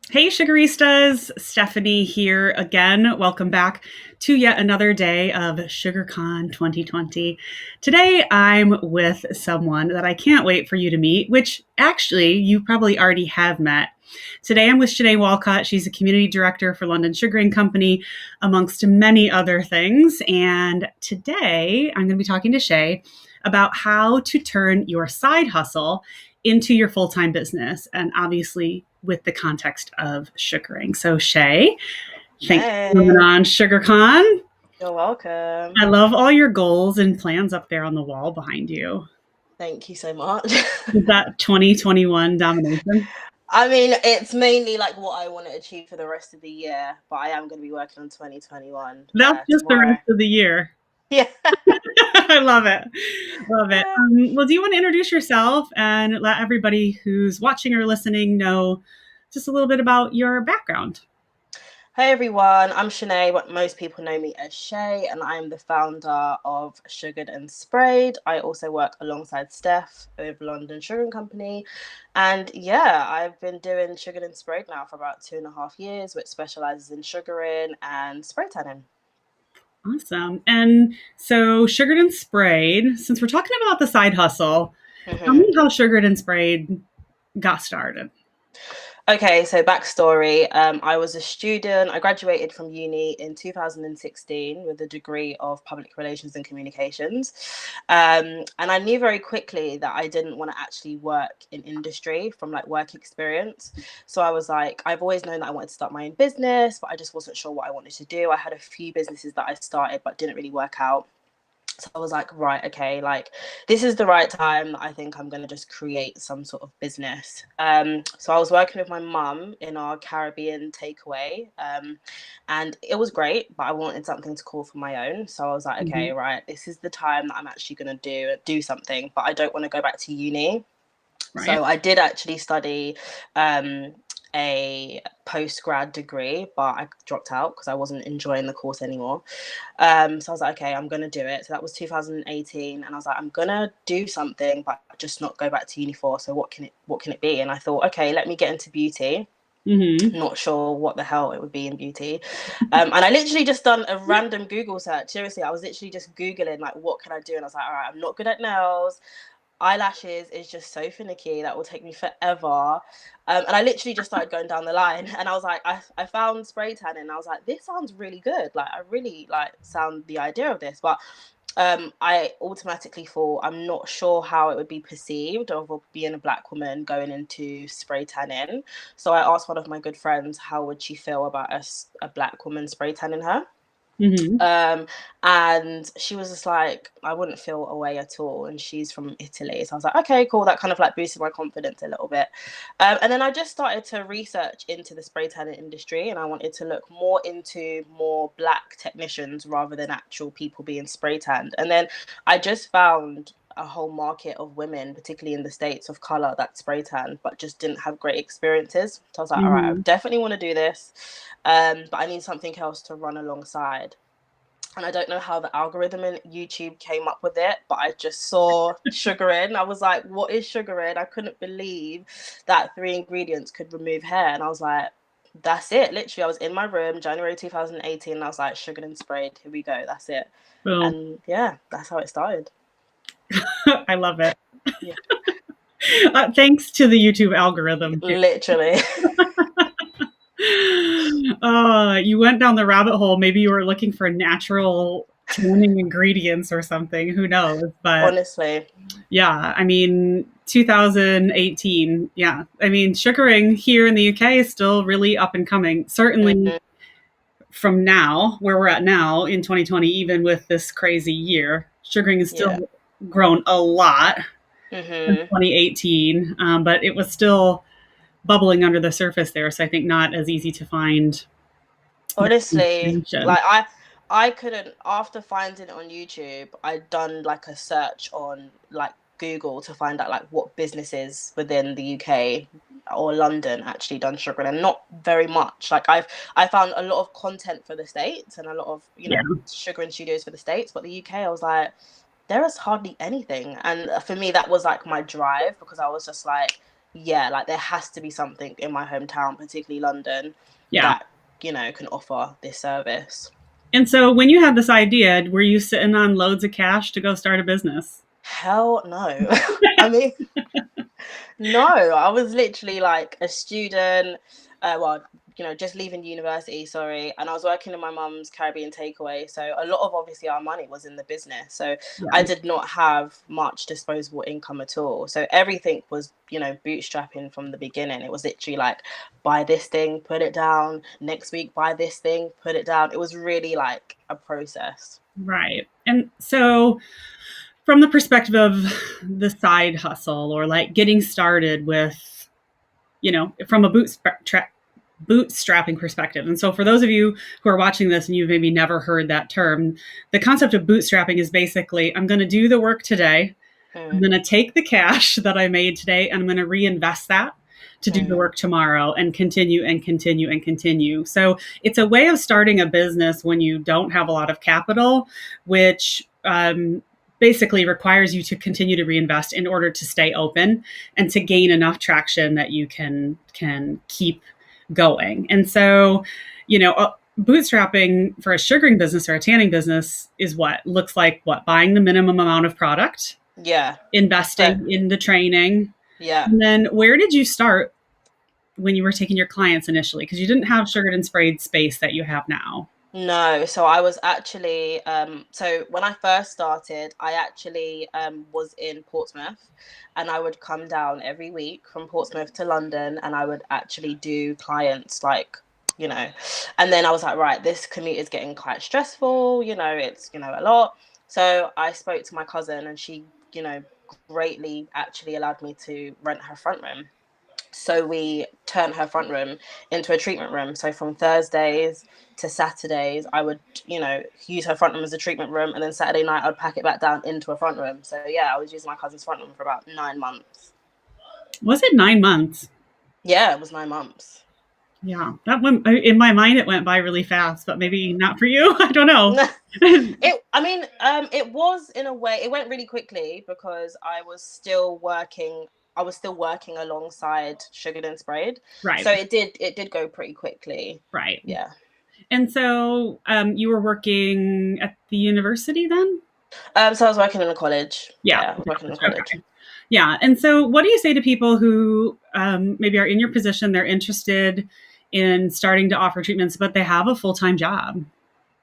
Hey, Sugaristas, Stephanie here again. Welcome back to yet another day of SugarCon 2020. Today, I'm with someone that I can't wait for you to meet, which actually you probably already have met. Today, I'm with Shaynae Walcott. She's a community director for London Sugaring Company, amongst many other things. And today, I'm going to be talking to Shay about how to turn your side hustle into your full-time business, and obviously with the context of sugaring. So Shay, thanks for coming Hey, on SugarCon. you're welcome. I love all your goals and plans up there on the wall behind you. Thank you so much. Is that 2021 domination? I mean, it's mainly like what I want to achieve for the rest of the year, but I am going to be working on 2021 That's just the rest tomorrow. of the year. Yeah. I love it. Love it. Well, do you want to introduce yourself and let everybody who's watching or listening know just a little bit about your background? Hey everyone, I'm Shaynae, but most people know me as Shay, and I'm the founder of Sugared and Sprayed. I also work alongside Steph with London Sugaring Company. And yeah, I've been doing Sugared and Sprayed now for about 2.5 years, which specializes in sugaring and spray tanning. Awesome. And so, sugared and sprayed, since we're talking about the side hustle, tell me Mhm. how sugared and sprayed got started. Okay, so backstory. I was a student. I graduated from uni in 2016 with a degree of public relations and communications. And I knew very quickly that I didn't want to actually work in industry from like work experience. So I was like, I've always known that I wanted to start my own business, but I just wasn't sure what I wanted to do. I had a few businesses that I started, but didn't really work out. So I was like, right, okay, like this is the right time. I think I'm gonna just create some sort of business. So I was working with my mum in our Caribbean takeaway, and it was great, but I wanted something to call for my own. So I was like, Mhm. okay, right, this is the time that I'm actually gonna do something, but I don't want to go back to uni. Right. So I did actually study um, a post grad degree, but I dropped out because I wasn't enjoying the course anymore. So I was like, okay, I'm gonna do it. So that was 2018, and I was like, I'm gonna do something, but just not go back to uni for. So what can it be? And I thought, okay, let me get into beauty. Hmm. Not sure what the hell it would be in beauty. And I literally just done a random Google search. Seriously, I was literally just Googling like what can I do? And I was like, all right, I'm not good at nails. Eyelashes is just so finicky that will take me forever. And I literally just started going down the line, and I was like, I found spray tanning, and I was like, this sounds really good. Like I really like sound the idea of this, but I automatically thought I'm not sure how it would be perceived of being a black woman going into spray tanning. So I asked one of my good friends how would she feel about a black woman spray tanning her. Hmm. Um, and she was just like, I wouldn't feel away at all. And she's from Italy. So I was like, okay, cool. That kind of like boosted my confidence a little bit. And then I just started to research into the spray tanning industry, and I wanted to look more into more black technicians rather than actual people being spray tanned. And then I just found a whole market of women, particularly in the States of color, that spray tan, but just didn't have great experiences. So I was like, all right, I Hmm. definitely want to do this. But I need something else to run alongside, and I don't know how the algorithm in YouTube came up with it, but I just saw sugaring. I was like, what is sugaring? I couldn't believe that three ingredients could remove hair. And I was like, that's it. Literally, I was in my room, January 2018, and I was like, sugared and sprayed. Here we go. That's it. Boom. And yeah, that's how it started. I love it. Yeah, Thanks to the YouTube algorithm, too. literally. You went down the rabbit hole. Maybe you were looking for natural tanning ingredients or something. Who knows? But Honestly. yeah, I mean, 2018. Yeah, I mean, sugaring here in the UK is still really up and coming. Certainly Mm-hmm. from now, where we're at now in 2020, even with this crazy year, sugaring has Yeah. still grown a lot since Mm-hmm. 2018, but it was still bubbling under the surface there. So I think not as easy to find that Honestly, information. like I couldn't, after finding it on YouTube, I'd done like a search on like Google to find out like what businesses within the UK or London actually done sugar, and not very much. Like I found a lot of content for the States and a lot of, Yeah. sugaring studios for the States, but the UK I was like, there is hardly anything. And for me that was like my drive, because I was just like, yeah, like there has to be something in my hometown, particularly London, Yeah. that, can offer this service. And so when you had this idea, were you sitting on loads of cash to go start a business? Hell no. I mean, no, I was literally like a student, well, just leaving university, sorry, and I was working in my mum's Caribbean takeaway. So a lot of obviously our money was in the business. So I Yeah. did not have much disposable income at all. So everything was, bootstrapping from the beginning. It was literally like, buy this thing, put it down. Next week, buy this thing, put it down. It was really like a process. Right. And so from the perspective of the side hustle or like getting started with, from a bootstrapping perspective. And so for those of you who are watching this and you've maybe never heard that term, the concept of bootstrapping is basically I'm going to do the work today. I'm Mm, going to take the cash that I made today and I'm going to reinvest that to do the mm, work tomorrow and continue and continue and continue. So it's a way of starting a business when you don't have a lot of capital, which basically requires you to continue to reinvest in order to stay open and to gain enough traction that you can keep going. And so, bootstrapping for a sugaring business or a tanning business is what looks like what buying the minimum amount of product, yeah. So investing in the training. yeah. And then where did you start when you were taking your clients initially? Because you didn't have sugared and sprayed space that you have now. No, so I was actually so when I first started, I actually was in Portsmouth, and I would come down every week from Portsmouth to London, and I would actually do clients like, you know, and then I was like, right, this commute is getting quite stressful, it's, a lot. So I spoke to my cousin, and she, greatly actually allowed me to rent her front room. So we turned her front room into a treatment room. So from Thursdays to Saturdays, I would, use her front room as a treatment room, and then Saturday night I'd pack it back down into a front room. So yeah, I was using my cousin's front room for about 9 months. Was it 9 months? Yeah, it was 9 months. Yeah, that went in my mind. It went by really fast, but maybe not for you. I don't know. It was in a way, it went really quickly because I was still working alongside Sugared and Sprayed. Right, So it did go pretty quickly. right. Yeah. And so you were working at the university then? So I was working in a college. Yeah. Yeah, I was working in a college. Okay. Yeah. And so, what do you say to people who maybe are in your position? They're interested in starting to offer treatments, but they have a full time job.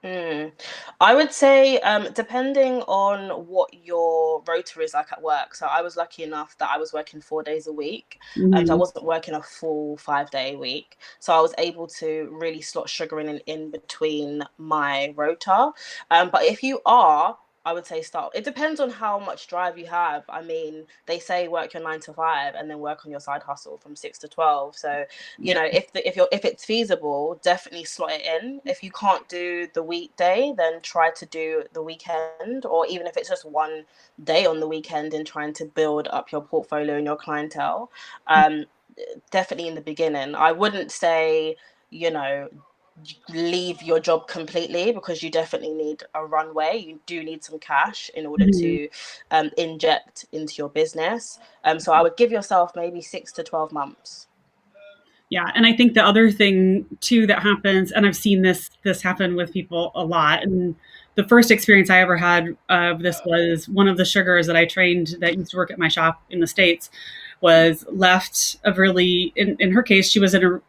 Mm. I would say, depending on what your rota is like at work. So I was lucky enough that I was working 4 days a week. So I Mm-hmm. wasn't working a full 5 day week. So I was able to really slot sugar in between my rota. But if you are, I would say start. It depends on how much drive you have. I mean, they say work your 9 to 5 and then work on your side hustle from 6 to 12. So Yeah. if it's feasible, definitely slot it in. If you can't do the weekday, then try to do the weekend, or even if it's just one day on the weekend, and trying to build up your portfolio and your clientele. um Definitely in the beginning, I wouldn't say, you know leave your job completely, because you definitely need a runway. You do need some cash in order Mhm. to inject into your business. So I would give yourself maybe 6 to 12 months. Yeah, and I think the other thing too that happens, and I've seen this happen with people a lot. And the first experience I ever had of this was one of the sugars that I trained that used to work at my shop in the States was left of really in her case, she was in a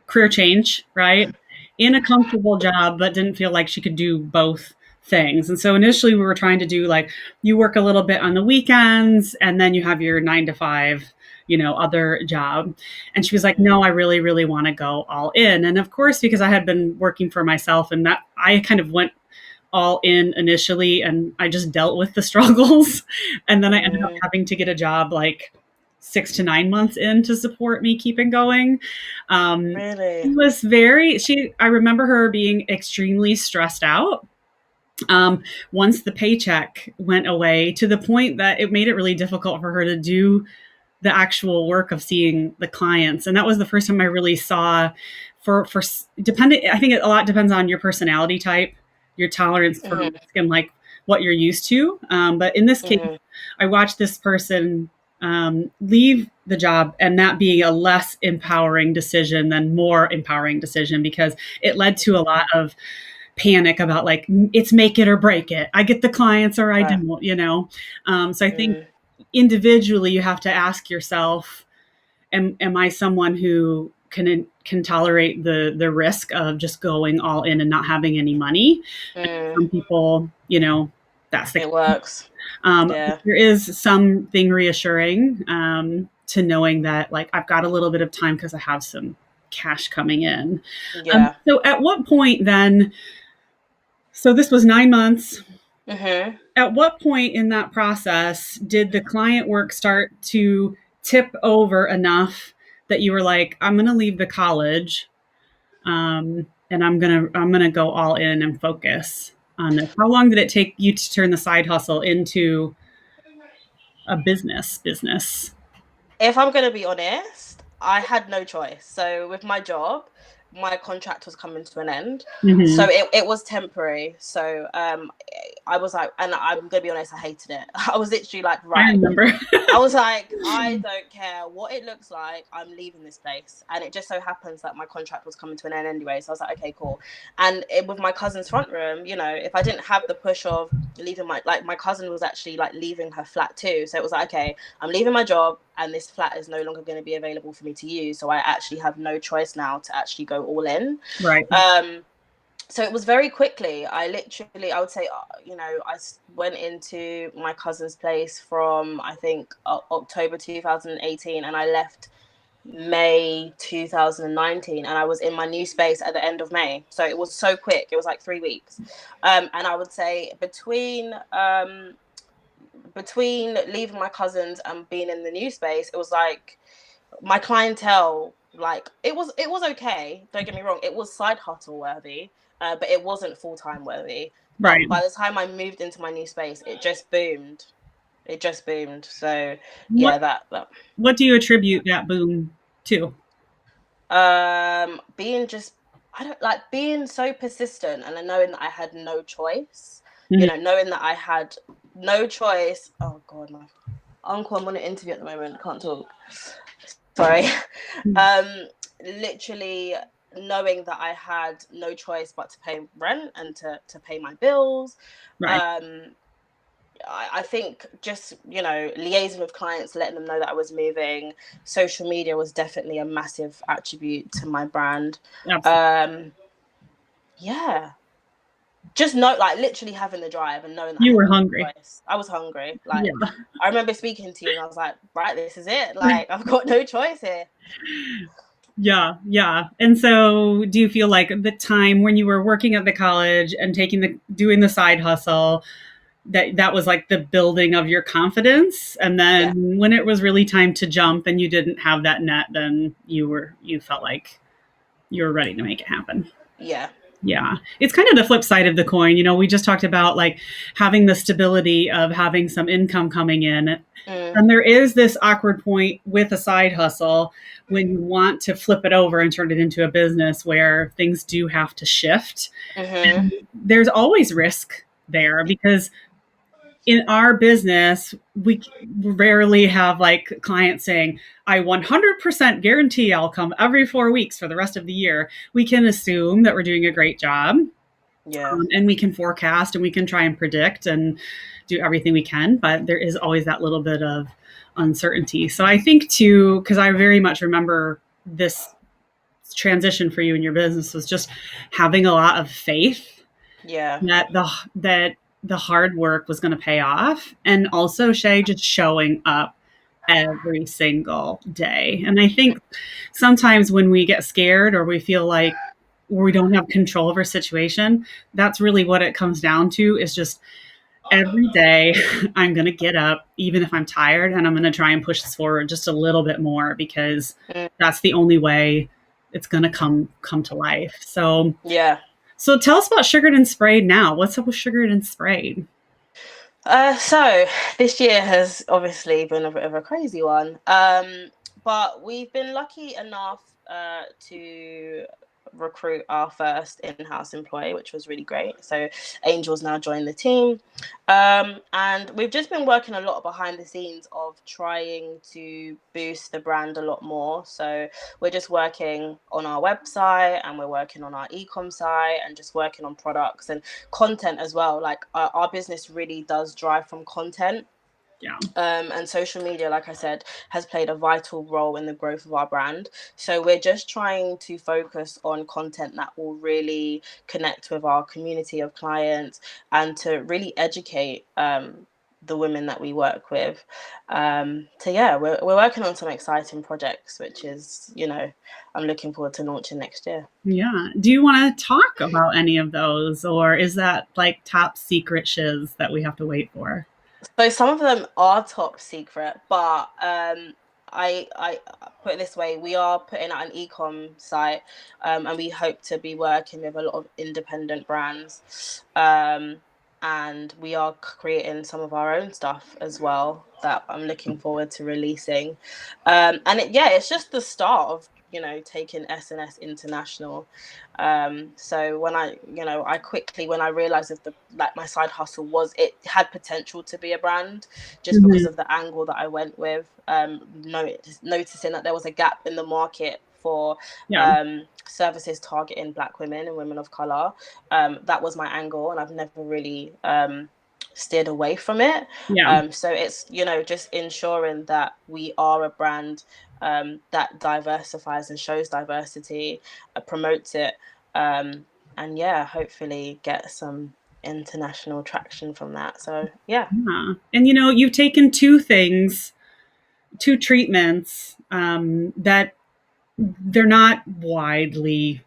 career change, right? In a comfortable job, but didn't feel like she could do both things. And so initially we were trying to do like you work a little bit on the weekends and then you have your 9 to 5, other job. And she was like, Mm, no, I really, really want to go all in. And of course, because I had been working for myself and that I kind of went all in initially and I just dealt with the struggles. And then I ended up mm, having to get a job like 6 to 9 months in to support me keeping going. She really? was I remember her being extremely stressed out once the paycheck went away to the point that it made it really difficult for her to do the actual work of seeing the clients. And that was the first time I really saw for dependent. I think a lot depends on your personality type, your tolerance for Hmm. risk, and like what you're used to. But in this case, Hmm. I watched this person. leave the job and that being a less empowering decision than more empowering decision because it led to a lot of panic about like it's make it or break it. I get the clients or I Right. don't, So I think individually you have to ask yourself, am I someone who can tolerate the risk of just going all in and not having any money? And Mm. some people, that's the It works. but Yeah. there is something reassuring to knowing that like I've got a little bit of time because I have some cash coming in. Yeah. So at what point then? So this was 9 months. Mhm. At what point in that process did the client work start to tip over enough that you were like, I'm going to leave the college, and I'm gonna go all in and focus on this? How long did it take you to turn the side hustle into a business? If I'm going to be honest, I had no choice. So with my job, my contract was coming to an end. So Mm-hmm. it was temporary. So I was like, and I'm going to be honest, I hated it. I was literally like, I right. remember. I was like, I don't care what it looks like. I'm leaving this place. And it just so happens that my contract was coming to an end anyway. So I was like, okay, cool. And with my cousin's front room, if I didn't have the push of leaving my cousin was actually like leaving her flat too. So it was like, okay, I'm leaving my job and this flat is no longer going to be available for me to use. So I actually have no choice now to actually go all in. Right. So it was very quickly. I would say, I went into my cousin's place from, I think, October 2018, and I left May 2019, and I was in my new space at the end of May. So it was so quick. It was like 3 weeks. And I would say between leaving my cousins and being in the new space, it was like my clientele, like it was okay, don't get me wrong, it was side hustle worthy, but it wasn't full-time worthy. But Right. by the time I moved into my new space, it just boomed. So What yeah, that what do you attribute that boom to? being just, I don't like being so persistent, and then knowing that I had no choice, Mhm. knowing that I had no choice. Oh god, my uncle, I'm on an interview at the moment, can't talk, sorry. um Literally knowing that I had no choice but to pay rent and to pay my bills. Right. um I think just liaising with clients, letting them know that I was moving. Social media was definitely a massive attribute to my brand. Absolutely. um yeah, just know, like, literally having the drive and knowing that I You had were no hungry. choice. I was hungry. Like, Yeah. I remember speaking to you and I was like, right, this is it, like, I've got no choice here. Yeah, yeah. And so do you feel like the time when you were working at the college and doing the side hustle, that was like the building of your confidence, and Yeah. then when it was really time to jump and you didn't have that net, then you felt like you were ready to make it happen? Yeah. Yeah. It's kind of the flip side of the coin. We just talked about like having the stability of having some income coming in. Mm. And there is this awkward point with a side hustle when you want to flip it over and turn it into a business where things do have to shift. Mhm. And there's always risk there because in our business, we rarely have like clients saying, I 100% guarantee I'll come every 4 weeks for the rest of the year. We can assume that we're doing a great job, Yeah. and we can forecast and we can try and predict and do everything we can, but there is always that little bit of uncertainty. So I think too, because I very much remember this transition for you in your business was just having a lot of faith Yeah. that the hard work was going to pay off, and also Shay just showing up every single day. And I think sometimes when we get scared or we feel like we don't have control of our situation, that's really what it comes down to, is just every day I'm going to get up even if I'm tired, and I'm going to try and push this forward just a little bit more because Mm. that's the only way it's going to come to life. Yeah. So tell us about Sugared and Sprayed now. What's up with Sugared and Sprayed? So this year has obviously been a bit of a crazy one. But we've been lucky enough to recruit our first in-house employee, which was really great. So Angel's now joined the team. And we've just been working a lot behind the scenes of trying to boost the brand a lot more. So we're just working on our website, and we're working on our e-com site, and just working on products and content as well. Like our business really does drive from content. Yeah. And social media, like I said, has played a vital role in the growth of our brand. So we're just trying to focus on content that will really connect with our community of clients, and to really educate the women that we work with. So yeah, we're working on some exciting projects, which is, I'm looking forward to launching next year. Yeah. Do you want to talk about any of those, or is that like top secret shiz that we have to wait for? So some of them are top secret, but I put it this way: we are putting out an e-com site, and we hope to be working with a lot of independent brands, and we are creating some of our own stuff as well that I'm looking forward to releasing. And it's just the start of taking S&S international. So when I quickly, when I realized that my side hustle it had potential to be a brand, just because Mhm. of the angle that I went with, noticing that there was a gap in the market for Yeah. services targeting Black women and women of color. That was my angle, and I've never really steered away from it. Yeah. So it's just ensuring that we are a brand that diversifies and shows diversity, promotes it, and hopefully get some international traction from that. So yeah. Yeah. And you've taken two treatments that they're not widely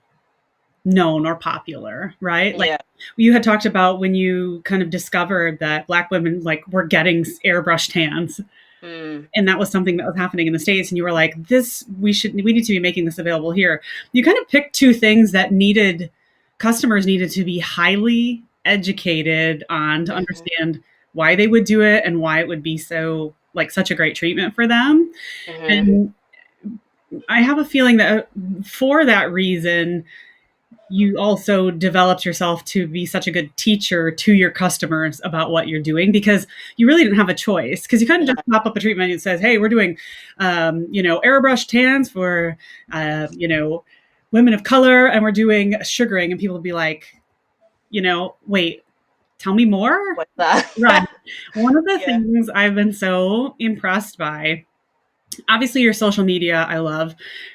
known or popular, right? Like Yeah. you had talked about when you kind of discovered that Black women like were getting airbrushed hands, Mm. and that was something that was happening in the States, and you were like, this we need to be making this available here. You kind of picked two things that customers needed to be highly educated on to Mm-hmm. understand why they would do it and why it would be so like such a great treatment for them. Mm-hmm. And I have a feeling that for that reason, you also developed yourself to be such a good teacher to your customers about what you're doing, because you really didn't have a choice, because you couldn't No. just pop up a treatment that says, hey, we're doing airbrush tans for women of color, and we're doing sugaring, and people would be like, wait, tell me more. What's that? Right. One of the Yeah. things I've been so impressed by, obviously your social media I love,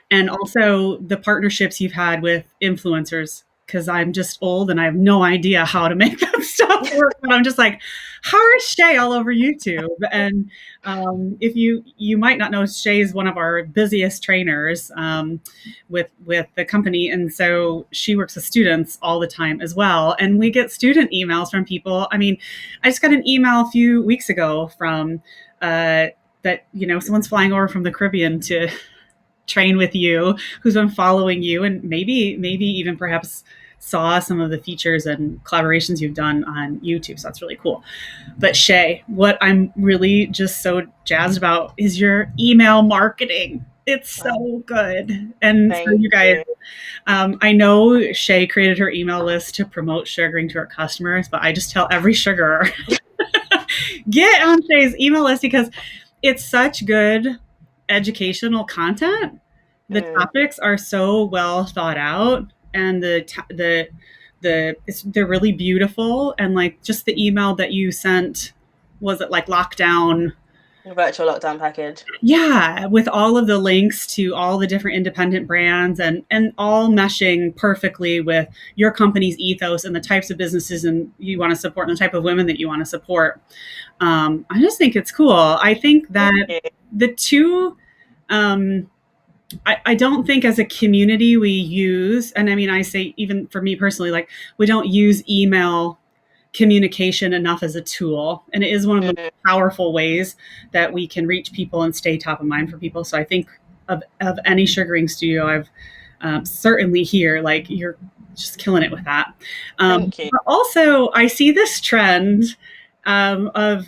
and Mm. also the partnerships you've had with influencers, because I'm just old and I have no idea how to make that stuff work, but I'm just like, how is Shay all over YouTube? And if you might not know, Shay is one of our busiest trainers with the company, and so she works with students all the time as well, and we get student emails from people. I mean, I just got an email a few weeks ago from that someone's flying over from the Caribbean to train with you, who's been following you, and maybe even perhaps saw some of the features and collaborations you've done on YouTube. So that's really cool. But Shay, what I'm really just so jazzed about is your email marketing. It's Oh, so good. And so thank you guys, you. I know Shay created her email list to promote sugaring to her customers, but I just tell every sugarer, get on Shay's email list, because it's such good educational content. The Mm. topics are so well thought out, and they're really beautiful. And like just the email that you sent, was it like lockdown? Virtual lockdown package. Yeah, with all of the links to all the different independent brands, and all meshing perfectly with your company's ethos and the types of businesses and you want to support and the type of women that you want to support. I just think it's cool. I think Thank that you. the two, um, I don't think as a community we use, and I mean, I say even for me personally, like we don't use email communication enough as a tool. And it is one of the Mm. powerful ways that we can reach people and stay top of mind for people. So I think of any sugaring studio I've certainly here, like you're just killing it with that. Thank you. But also, I see this trend of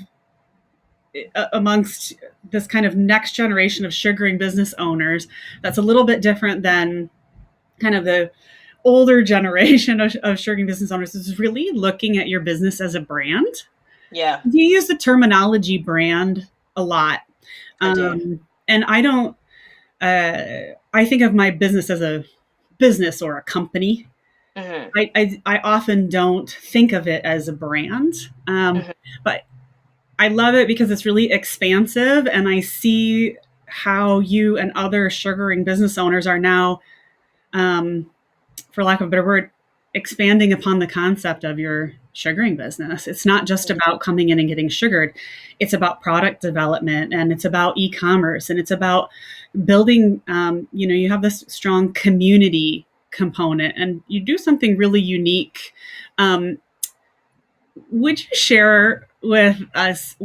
amongst this kind of next generation of sugaring business owners that's a little bit different than kind of the older generation of sugaring business owners is really looking at your business as a brand. Yeah, You use the terminology brand a lot. I do. And I don't, I think of my business as a business or a company. Hmm. I often don't think of it as a brand. Hmm. But I love it because it's really expansive, and I see how you and other sugaring business owners are now, um, for lack of a better word, expanding upon the concept of your sugaring business. It's not just about coming in and getting sugared. It's about product development, and it's about e-commerce, and it's about building. You have this strong community component, and you do something really unique. Um, would you share with us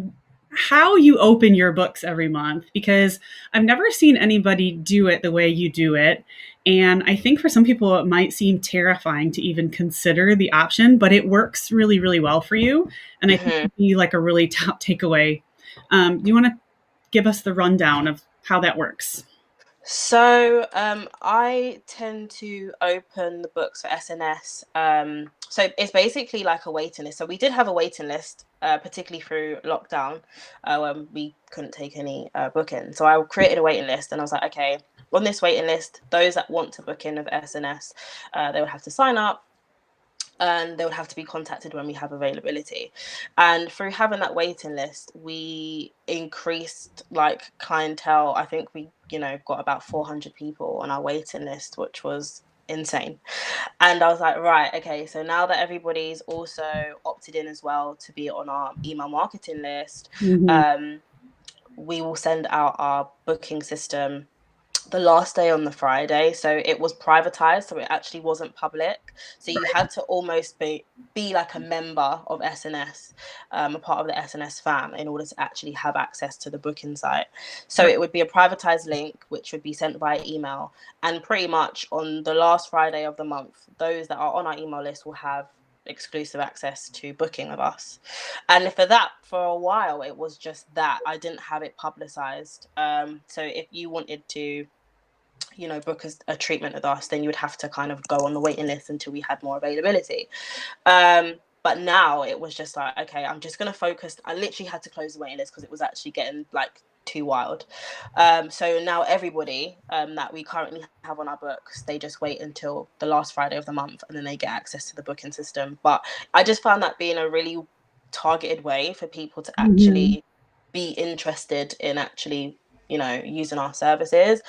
how you open your books every month? Because I've never seen anybody do it the way you do it. And I think for some people, it might seem terrifying to even consider the option, but it works really, really well for you. And I think Hmm. it'd be like a really top takeaway. Do you want to give us the rundown of how that works? So I tend to open the books for SNS. So it's basically like a waiting list. So we did have a waiting list, particularly through lockdown, when we couldn't take any booking. So I created a waiting list, and I was like, okay, on this waiting list, those that want to book in with SNS, they would have to sign up, and they would have to be contacted when we have availability. And through having that waiting list, we increased like clientele. I think we, got about 400 people on our waiting list, which was insane. And I was like, right, okay, so now that everybody's also opted in as well to be on our email marketing list, Mm-hmm. um, we will send out our booking system the last day on the Friday. So it was privatized, so it actually wasn't public. So you had to almost be like a member of SNS, a part of the SNS fam, in order to actually have access to the booking site. So it would be a privatized link, which would be sent via email. And pretty much on the last Friday of the month, those that are on our email list will have exclusive access to booking with us. And for that, for a while, it was just that I didn't have it publicized. So if you wanted to, book a treatment with us, then you would have to kind of go on the waiting list until we had more availability. But now it was just like, okay, I'm just going to focus. I literally had to close the waiting list because it was actually getting like too wild. So now everybody that we currently have on our books, they just wait until the last Friday of the month, and then they get access to the booking system. But I just found that being a really targeted way for people to Mm-hmm. actually be interested in actually, using our services.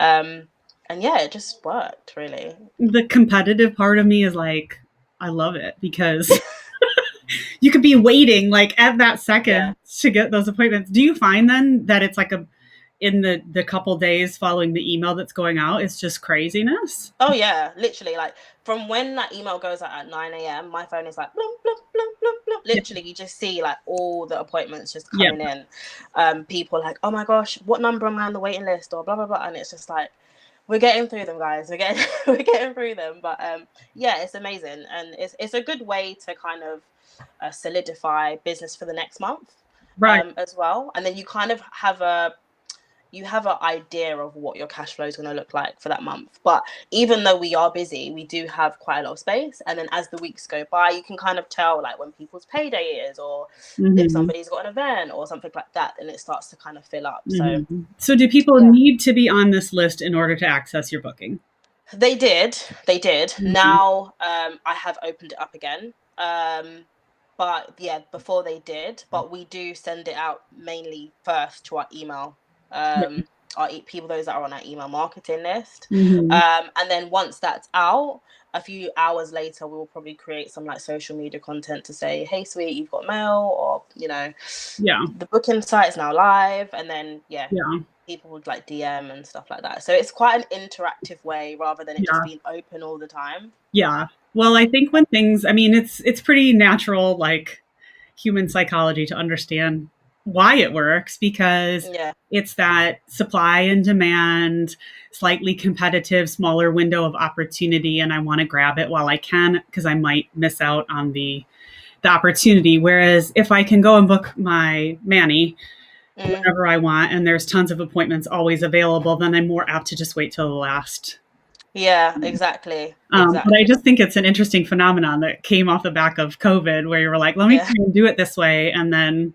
And yeah, it just worked really. The competitive part of me is like, I love it because you could be waiting like at that Yeah. second to get those appointments. Do you find then that it's like a in the couple days following the email that's going out, it's just craziness? Oh yeah, literally, like from when that email goes out at 9 a.m., my phone is like blum, blum, blum, blum, blum. Yeah. Literally, you just see like all the appointments just Yeah. coming in. People like, oh my gosh, what number am I on the waiting list, or blah blah blah, and it's just like we're getting through them, guys. We're getting we're getting through them. But yeah, it's amazing, and it's a good way to kind of solidify business for the next month, Right. as well. And then you kind of have an idea of what your cash flow is going to look like for that month. But even though we are busy, we do have quite a lot of space. And then as the weeks go by, you can kind of tell like when people's payday is, or if Mm-hmm. somebody's got an event or something like that, and it starts to kind of fill up. So Mm-hmm. So do people yeah, need to be on this list in order to access your booking? they did. Mm-hmm. Now I have opened it up again. But yeah, before they did, but we do send it out mainly first to our email, Yeah. people, those that are on our email marketing list. Mm-hmm. And then once that's out, a few hours later, we will probably create some like social media content to say, hey, sweet, you've got mail, or, Yeah. the booking site is now live. And then, yeah, Yeah. people would like DM and stuff like that. So it's quite an interactive way rather than it just Yeah. being open all the time. Yeah. Well, I think when things, I mean, it's pretty natural, like human psychology, to understand why it works because Yeah. it's that supply and demand, slightly competitive, smaller window of opportunity, and I want to grab it while I can because I might miss out on the opportunity. Whereas if I can go and book my Manny Mm. whenever I want and there's tons of appointments always available, then I'm more apt to just wait till the last Yeah, exactly. But I Exactly. just think it's an interesting phenomenon that came off the back of COVID, where you were like, let me Yeah. try and do it this way. And then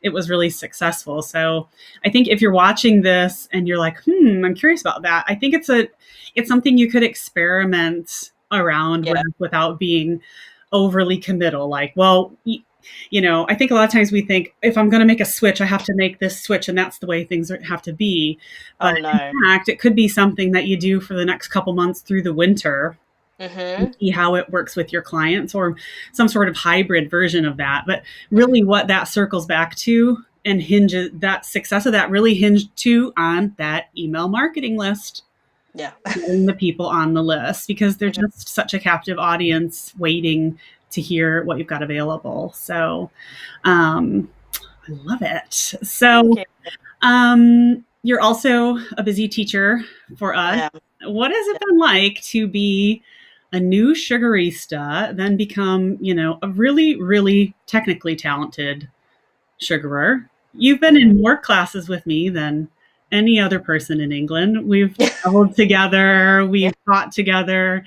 it was really successful. So I think if you're watching this and you're like, I'm curious about that, I think it's something you could experiment around with Yeah. without being overly committal. Like, well, I think a lot of times we think if I'm going to make a switch, I have to make this switch and that's the way things have to be. But Oh in no. fact, it could be something that you do for the next couple months through the winter and Mhm. see how it works with your clients or some sort of hybrid version of that. But really, what that circles back to and hinges that success of that really hinged to on that email marketing list, Yeah. getting the people on the list because they're Mhm. just such a captive audience waiting to hear what you've got available. So um, I love it. Thank So you. you're also a busy teacher for I us. am. What has it Yeah. been like to be a new sugarista, then become, a really, really technically talented sugarer? You've been Mm. in more classes with me than any other person in England. We've traveled together, Yeah. we've taught together.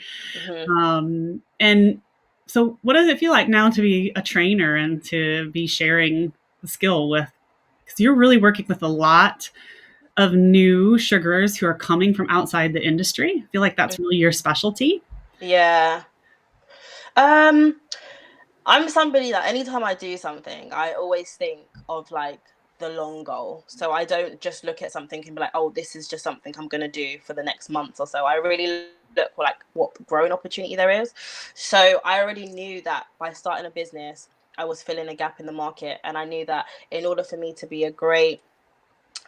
Mhm. And so, what does it feel like now to be a trainer and to be sharing the skill with? Because you're really working with a lot of new sugarers who are coming from outside the industry. I feel like Mm. that's really your specialty. Yeah. Um, I'm somebody that anytime I do something, I always think of like the long goal. So I don't just look at something and be like, oh, this is just something I'm going to do for the next month or so. I really look for like what growing opportunity there is. So I already knew that by starting a business, I was filling a gap in the market. And I knew that in order for me to be a great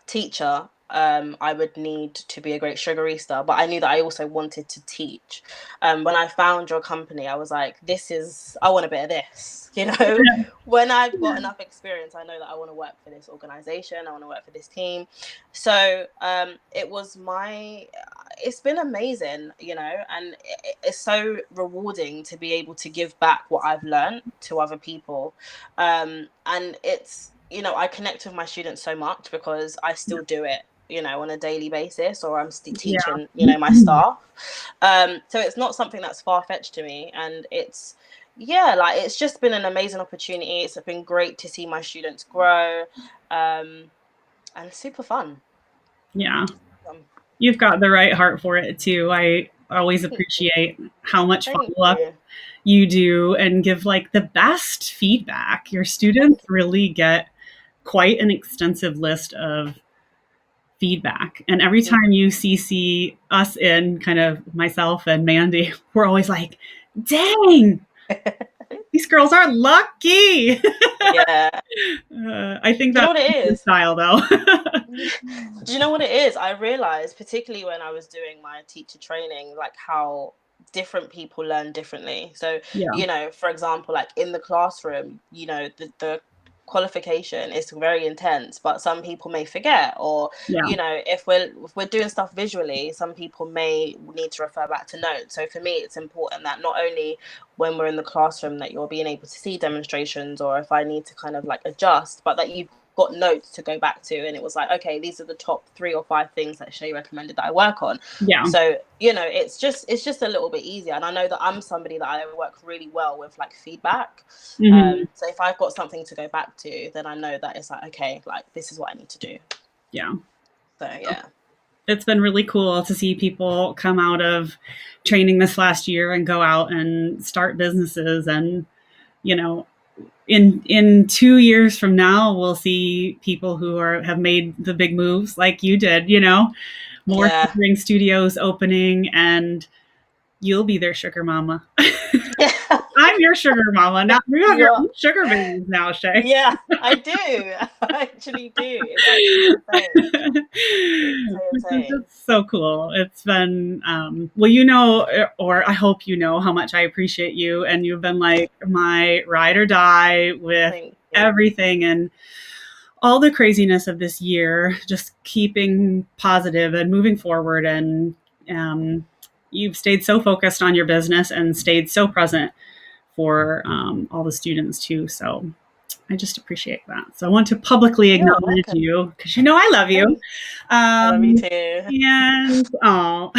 teacher, I would need to be a great sugarista, but I knew that I also wanted to teach. When I found your company, I was like, I want a bit of this, you know? When I've got enough experience, I know that I want to work for this organization, I want to work for this team. So it's been amazing, and it's so rewarding to be able to give back what I've learned to other people. And I connect with my students so much because I still do it, on a daily basis, or I'm still Yeah. teaching, my staff. So it's not something that's far fetched to me. And yeah, like it's just been an amazing opportunity. It's been great to see my students grow. And it's super fun. Yeah. Um, You've got the right heart for it too. I always thank you. appreciate how much Thank follow up you. you do and give like the best feedback. Your students Thank you. really get quite an extensive list of feedback. And every time you CC us in, kind of myself and Mandy, we're always like, dang, these girls are lucky. Yeah. I think Do you know that's what it your is? style, though. Do you know what it is? I realized, particularly when I was doing my teacher training, like how different people learn differently. So, Yeah, for example, like in the classroom, the qualification is very intense, but some people may forget, or yeah, if we're doing stuff visually, some people may need to refer back to notes. So for me, it's important that not only when we're in the classroom that you're being able to see demonstrations, or if I need to kind of like adjust, but that you've got notes to go back to, and it was like, okay, these are the top 3 or 5 things that Shay recommended that I work on. yeah. So it's just a little bit easier, and I know that I'm somebody that I work really well with like feedback. Hmm. So if I've got something to go back to, then I know that it's like, okay, like this is what I need to do. Yeah. So yeah. It's been really cool to see people come out of training this last year and go out and start businesses. And, you know, in 2 years from now, we'll see people who have made the big moves like you did, more Yeah. tutoring studios opening, and you'll be their sugar mama. Yeah. I'm your sugar mama. Now you have You your are. own sugar babies now, Shay. Yeah, I do. I actually do. It's actually insane. It's so Which is insane. just so cool. It's been, well, or I hope you know how much I appreciate you. And you've been like my ride or die with Thank you. everything and all the craziness of this year, just keeping positive and moving forward. And you've stayed so focused on your business and stayed so present for all the students too. So I just appreciate that. So I want to publicly You're acknowledge welcome. you because I love you. Thank I love you Um, too. and oh,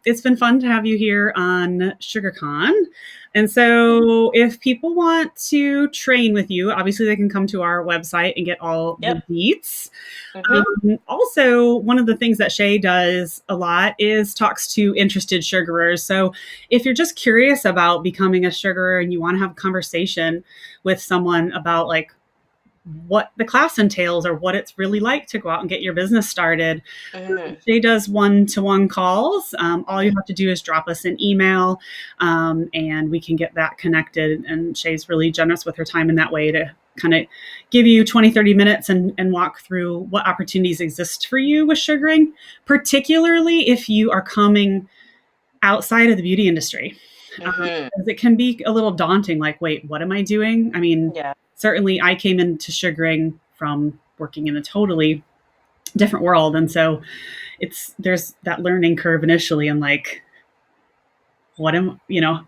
It's been fun to have you here on SugarCon. And so, if people want to train with you, obviously they can come to our website and get all the Yep. deets. Hmm. Also, one of the things that Shay does a lot is talks to interested sugarers. So, if you're just curious about becoming a sugarer and you want to have a conversation with someone about like what the class entails or what it's really like to go out and get your business started. Hmm. She does one-to-one calls. All you have to do is drop us an email, and we can get that connected. And Shay's really generous with her time in that way to kind of give you 20, 30 minutes and walk through what opportunities exist for you with sugaring, particularly if you are coming outside of the beauty industry. Hmm. It can be a little daunting, like, wait, what am I doing? I mean, Yeah. certainly I came into sugaring from working in a totally different world. And so there's that learning curve initially and like,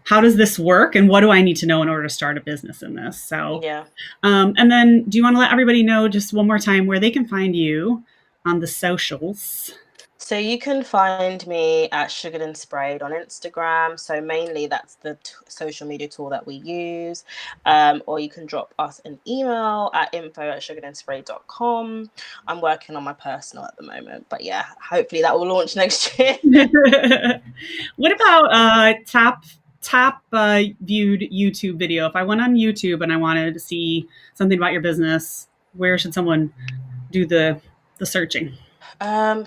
how does this work? And what do I need to know in order to start a business in this? So, Yeah. and then do you want to let everybody know just one more time where they can find you on the socials? So you can find me at Sugared and Sprayed on Instagram. So mainly that's the social media tool that we use. Or you can drop us an email at info@sugaredandsprayed.com. I'm working on my personal at the moment, but yeah, hopefully that will launch next year. What about top viewed YouTube video? If I went on YouTube and I wanted to see something about your business, where should someone do the searching?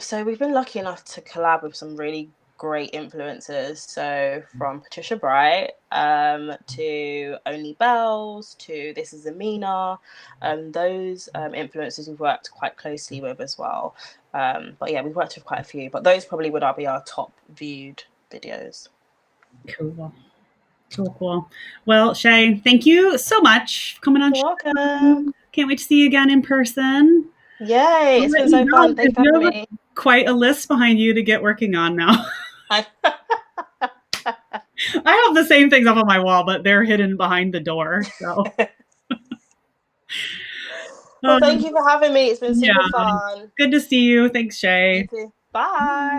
So we've been lucky enough to collab with some really great influencers. So from Patricia Bright, to Only Bells, to This Is Amina, those influencers we've worked quite closely with as well. But yeah, we've worked with quite a few, but those probably would be our top viewed videos. Cool. Cool, cool. Well, Shay, thank you so much for coming on. You're welcome. Can't wait to see you again in person. Yay, I'll it's let been you so go fun. Thank because you for you having have me. quite a list behind you to get working on now. I- I have the same things up on my wall, but they're hidden behind the door. So, Well, thank um, you for having me. It's been yeah, super fun. good to see you. Thanks, You Shay. too. Bye.